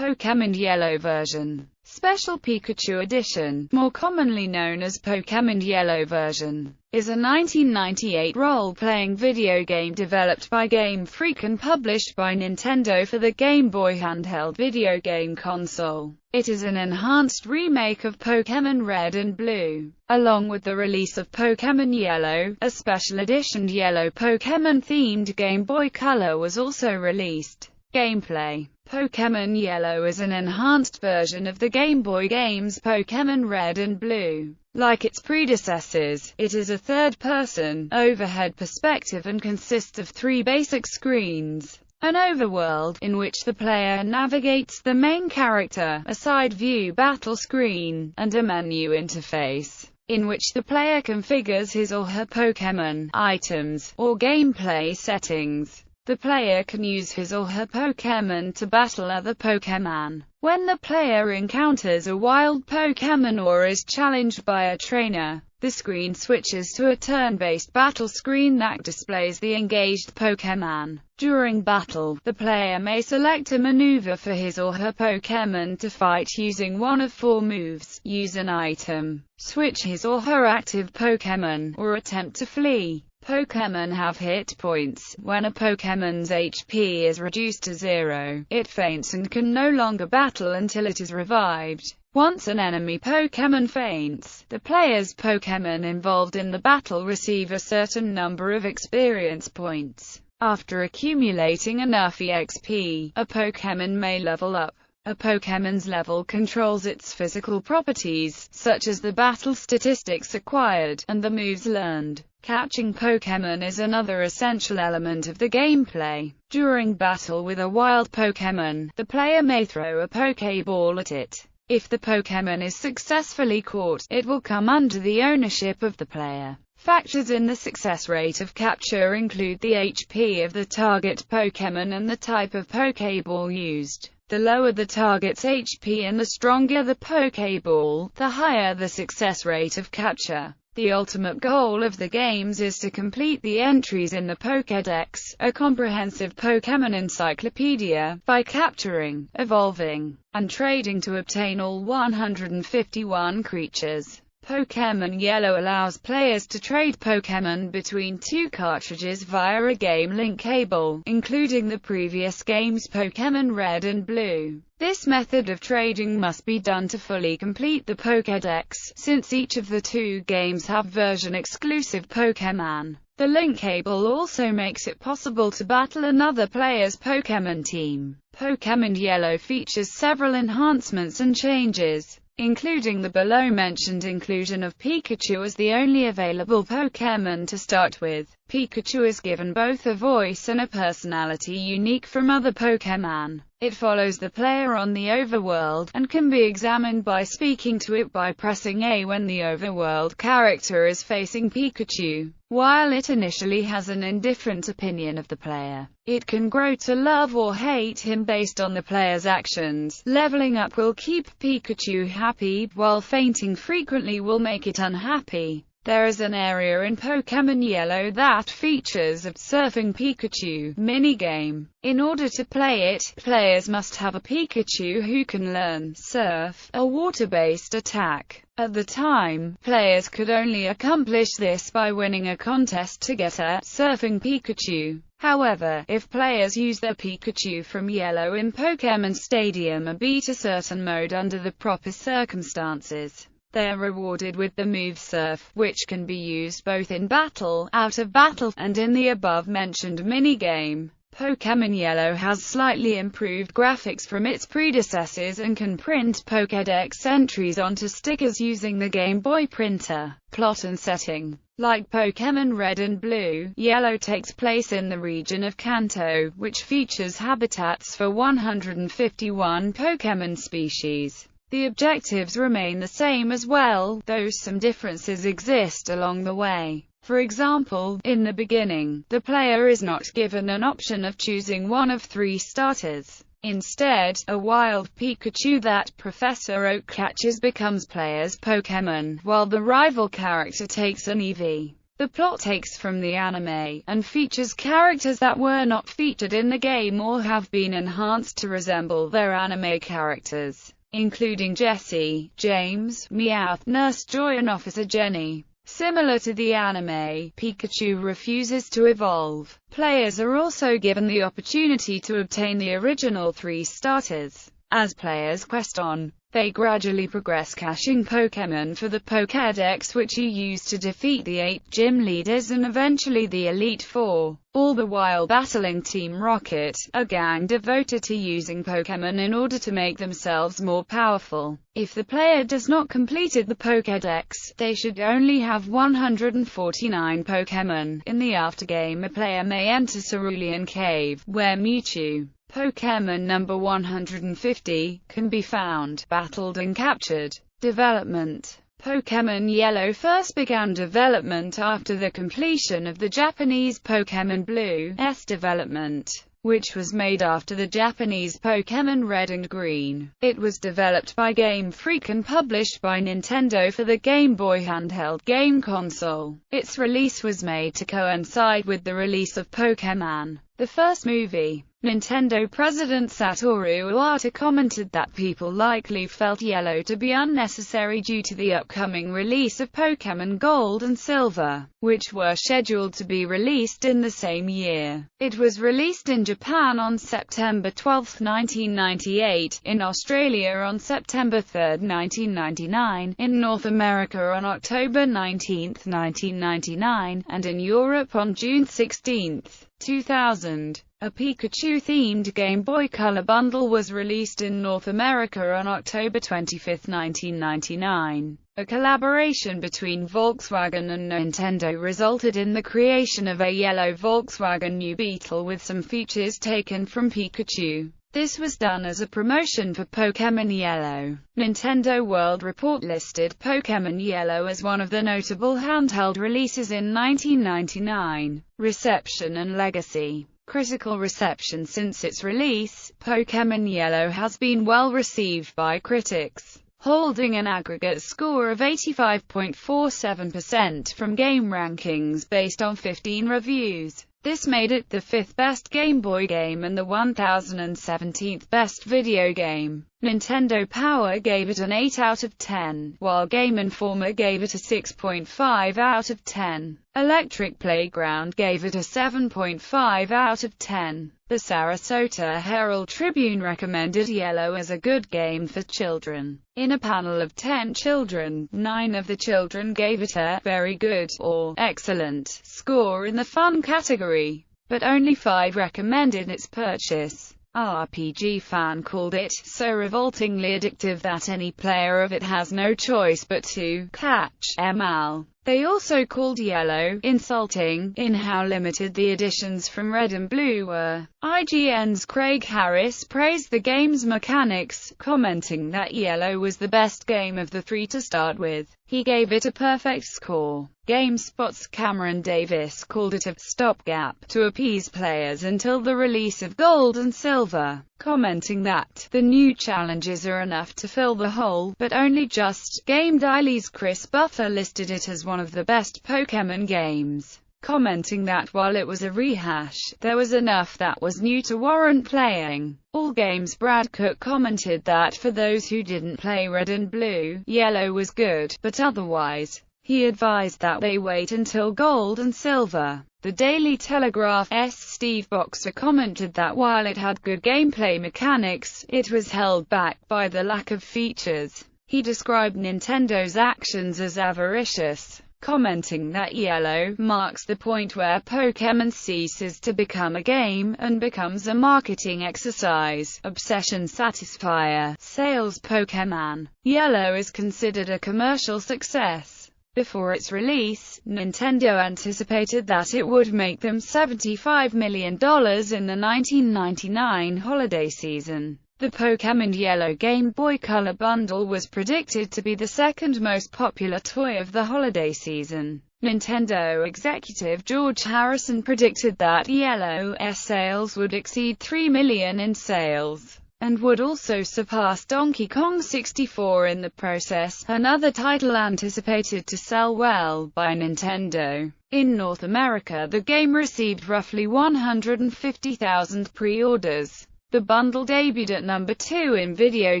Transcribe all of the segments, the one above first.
Pokémon Yellow version. Special Pikachu Edition, more commonly known as Pokémon Yellow version, is a 1998 role-playing video game developed by Game Freak and published by Nintendo for the Game Boy handheld video game console. It is an enhanced remake of Pokémon Red and Blue. Along with the release of Pokémon Yellow, a special edition Yellow Pokémon-themed Game Boy Color was also released. Gameplay: Pokémon Yellow is an enhanced version of the Game Boy games Pokémon Red and Blue. Like its predecessors, it is a third-person, overhead perspective and consists of three basic screens: an overworld, in which the player navigates the main character, a side-view battle screen, and a menu interface, in which the player configures his or her Pokémon, items, or gameplay settings. The player can use his or her Pokémon to battle other Pokémon. When the player encounters a wild Pokémon or is challenged by a trainer, the screen switches to a turn-based battle screen that displays the engaged Pokémon. During battle, the player may select a maneuver for his or her Pokémon to fight using one of four moves, use an item, switch his or her active Pokémon, or attempt to flee. Pokémon have hit points. When a Pokémon's HP is reduced to 0, it faints and can no longer battle until it is revived. Once an enemy Pokémon faints, the player's Pokémon involved in the battle receive a certain number of experience points. After accumulating enough EXP, a Pokémon may level up. A Pokémon's level controls its physical properties, such as the battle statistics acquired, and the moves learned. Catching Pokémon is another essential element of the gameplay. During battle with a wild Pokémon, the player may throw a Pokéball at it. If the Pokémon is successfully caught, it will come under the ownership of the player. Factors in the success rate of capture include the HP of the target Pokémon and the type of Pokéball used. The lower the target's HP and the stronger the Pokéball, the higher the success rate of capture. The ultimate goal of the games is to complete the entries in the Pokédex, a comprehensive Pokémon encyclopedia, by capturing, evolving, and trading to obtain all 151 creatures. Pokémon Yellow allows players to trade Pokémon between two cartridges via a game link cable, including the previous games Pokémon Red and Blue. This method of trading must be done to fully complete the Pokédex, since each of the two games have version-exclusive Pokémon. The link cable also makes it possible to battle another player's Pokémon team. Pokémon Yellow features several enhancements and changes, including the below-mentioned inclusion of Pikachu as the only available Pokémon to start with. Pikachu is given both a voice and a personality unique from other Pokémon. It follows the player on the overworld, and can be examined by speaking to it by pressing A when the overworld character is facing Pikachu. While it initially has an indifferent opinion of the player, it can grow to love or hate him based on the player's actions. Leveling up will keep Pikachu happy, while fainting frequently will make it unhappy. There is an area in Pokémon Yellow that features a Surfing Pikachu minigame. In order to play it, players must have a Pikachu who can learn Surf, a water-based attack. At the time, players could only accomplish this by winning a contest to get a Surfing Pikachu. However, if players use their Pikachu from Yellow in Pokémon Stadium or beat a certain mode under the proper circumstances, they are rewarded with the move Surf, which can be used both in battle, out of battle, and in the above-mentioned minigame. Pokémon Yellow has slightly improved graphics from its predecessors and can print Pokédex entries onto stickers using the Game Boy printer. Plot and setting: like Pokémon Red and Blue, Yellow takes place in the region of Kanto, which features habitats for 151 Pokémon species. The objectives remain the same as well, though some differences exist along the way. For example, in the beginning, the player is not given an option of choosing one of three starters. Instead, a wild Pikachu that Professor Oak catches becomes player's Pokémon, while the rival character takes an EV. The plot takes from the anime, and features characters that were not featured in the game or have been enhanced to resemble their anime characters, including Jessie, James, Meowth, Nurse Joy and Officer Jenny. Similar to the anime, Pikachu refuses to evolve. Players are also given the opportunity to obtain the original 3 starters. As players quest on, they gradually progress, catching Pokémon for the Pokédex, which you use to defeat the 8 gym leaders and eventually the Elite Four, all the while battling Team Rocket, a gang devoted to using Pokémon in order to make themselves more powerful. If the player does not complete the Pokédex, they should only have 149 Pokémon. In the aftergame, a player may enter Cerulean Cave, where Mewtwo, Pokémon number 150, can be found, battled and captured. Development. Pokémon Yellow first began development after the completion of the Japanese Pokémon Blue's development, which was made after the Japanese Pokémon Red and Green. It was developed by Game Freak and published by Nintendo for the Game Boy handheld game console. Its release was made to coincide with the release of Pokémon, the first movie. Nintendo President Satoru Iwata commented that people likely felt Yellow to be unnecessary due to the upcoming release of Pokémon Gold and Silver, which were scheduled to be released in the same year. It was released in Japan on September 12, 1998, in Australia on September 3, 1999, in North America on October 19, 1999, and in Europe on June 16, 2000. A Pikachu-themed Game Boy Color bundle was released in North America on October 25, 1999. A collaboration between Volkswagen and Nintendo resulted in the creation of a yellow Volkswagen New Beetle with some features taken from Pikachu. This was done as a promotion for Pokémon Yellow. Nintendo World Report listed Pokémon Yellow as one of the notable handheld releases in 1999. Reception and legacy. Critical reception. Since its release, Pokémon Yellow has been well received by critics, holding an aggregate score of 85.47% from Game Rankings based on 15 reviews. This made it the 5th best Game Boy game and the 1017th best video game. Nintendo Power gave it an 8 out of 10, while Game Informer gave it a 6.5 out of 10. Electric Playground gave it a 7.5 out of 10. The Sarasota Herald-Tribune recommended Yellow as a good game for children. In a panel of 10 children, 9 of the children gave it a very good or excellent score in the fun category, but only 5 recommended its purchase. RPG Fan called it so revoltingly addictive that any player of it has no choice but to catch 'em all. They also called Yellow insulting in how limited the editions from Red and Blue were. IGN's Craig Harris praised the game's mechanics, commenting that Yellow was the best game of the 3 to start with. He gave it a perfect score. GameSpot's Cameron Davis called it a stopgap to appease players until the release of Gold and Silver, commenting that the new challenges are enough to fill the hole, but only just. Game Daily's Chris Buffer listed it as one of the best Pokémon games, commenting that while it was a rehash, there was enough that was new to warrant playing. All Games Brad Cook commented that for those who didn't play Red and Blue, Yellow was good, but otherwise, he advised that they wait until Gold and Silver. The Daily Telegraph's Steve Boxer commented that while it had good gameplay mechanics, it was held back by the lack of features. He described Nintendo's actions as avaricious, commenting that Yellow marks the point where Pokémon ceases to become a game and becomes a marketing exercise. Obsession Satisfier. Sales. Pokémon Yellow is considered a commercial success. Before its release, Nintendo anticipated that it would make them $75 million in the 1999 holiday season. The Pokémon Yellow Game Boy Color bundle was predicted to be the second most popular toy of the holiday season. Nintendo executive George Harrison predicted that Yellow's sales would exceed 3 million in sales. and would also surpass Donkey Kong 64 in the process, another title anticipated to sell well by Nintendo. In North America, the game received roughly 150,000 pre-orders. The bundle debuted at number 2 in video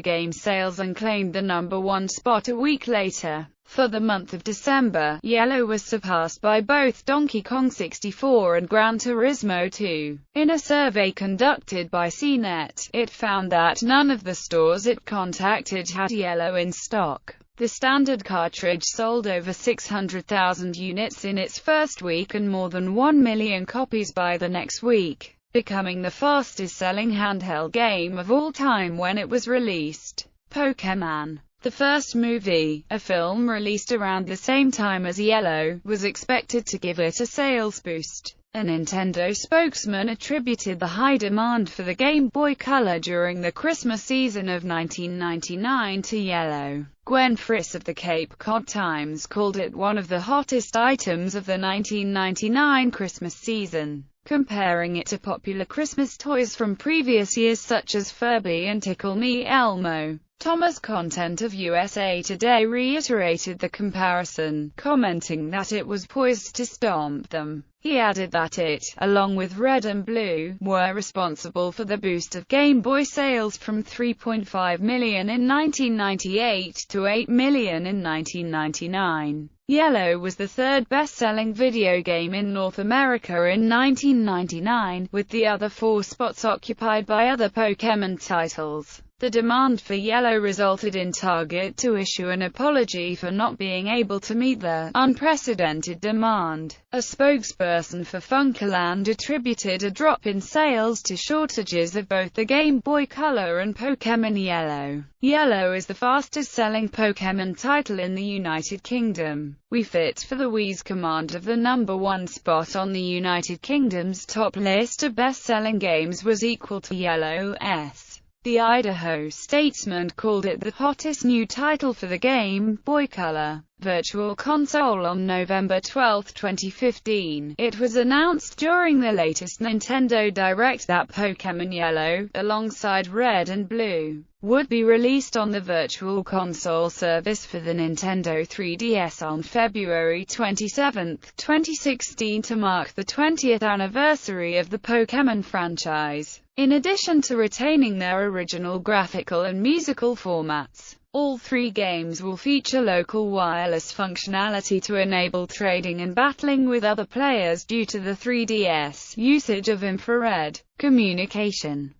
game sales and claimed the number 1 spot a week later. For the month of December, Yellow was surpassed by both Donkey Kong 64 and Gran Turismo 2. In a survey conducted by CNET, it found that none of the stores it contacted had Yellow in stock. The standard cartridge sold over 600,000 units in its first week and more than 1 million copies by the next week, becoming the fastest-selling handheld game of all time when it was released. Pokémon. The first movie, a film released around the same time as Yellow, was expected to give it a sales boost. A Nintendo spokesman attributed the high demand for the Game Boy Color during the Christmas season of 1999 to Yellow. Gwen Friss of the Cape Cod Times called it one of the hottest items of the 1999 Christmas season, comparing it to popular Christmas toys from previous years such as Furby and Tickle Me Elmo. Thomas Content of USA Today reiterated the comparison, commenting that it was poised to stomp them. He added that it, along with Red and Blue, were responsible for the boost of Game Boy sales from 3.5 million in 1998 to 8 million in 1999. Yellow was the third best-selling video game in North America in 1999, with the other 4 spots occupied by other Pokémon titles. The demand for Yellow resulted in Target to issue an apology for not being able to meet the unprecedented demand. A spokesperson for Funkerland attributed a drop in sales to shortages of both the Game Boy Color and Pokémon Yellow. Yellow is the fastest-selling Pokémon title in the United Kingdom. We fit for the Wii's command of the number 1 spot on the United Kingdom's top list of best-selling games was equal to Yellow's. The Idaho Statesman called it the hottest new title for the Game Boy Color Virtual Console on November 12, 2015. It was announced during the latest Nintendo Direct that Pokémon Yellow, alongside Red and Blue, would be released on the Virtual Console service for the Nintendo 3DS on February 27, 2016 to mark the 20th anniversary of the Pokémon franchise. In addition to retaining their original graphical and musical formats, all 3 games will feature local wireless functionality to enable trading and battling with other players due to the 3DS usage of infrared communication.